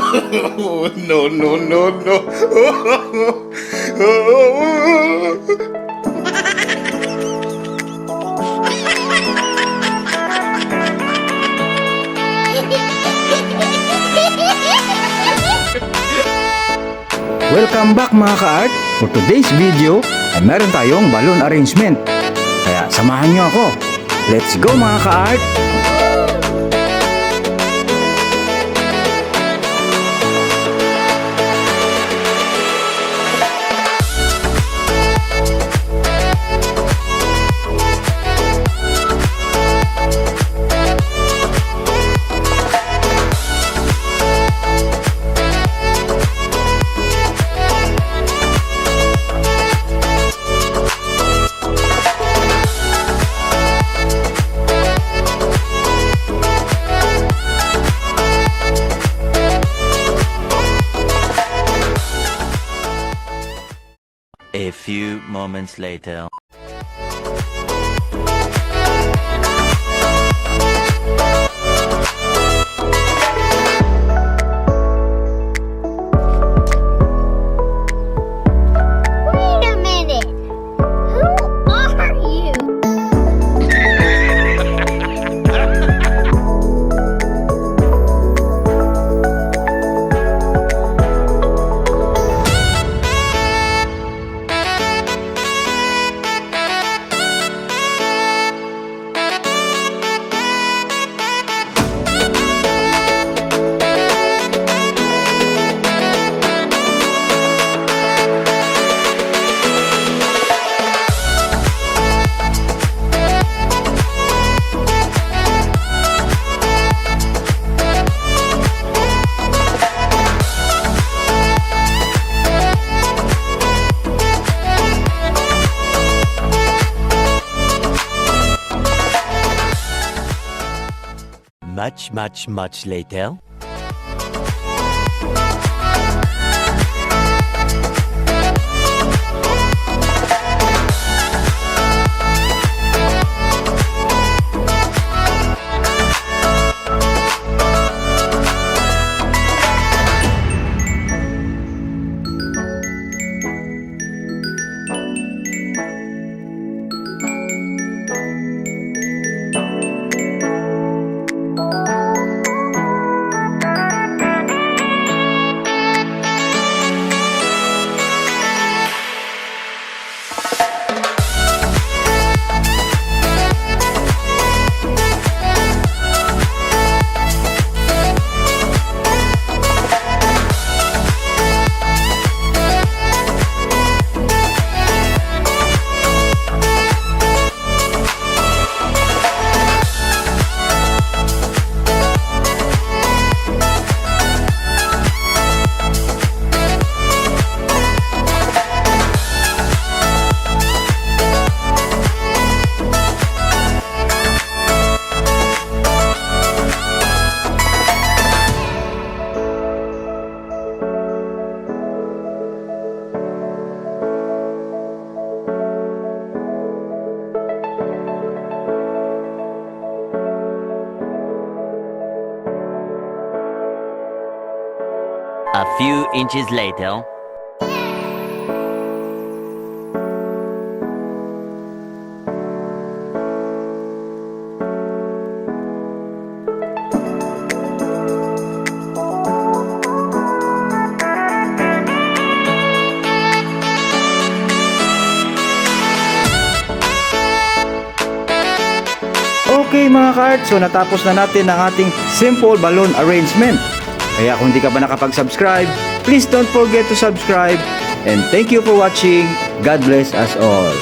No, no, no, no. Welcome back mga ka-art! For today's video ay meron tayong balloon arrangement. Kaya samahan nyo ako. Let's go mga ka-art! A few moments later. Wait a minute. Who are you? Much later. A few inches later. Okay mga ka-art, so natapos na natin ang ating simple balloon arrangement. Kaya kung di ka pa nakapag-subscribe, please don't forget to subscribe. And thank you for watching. God bless us all.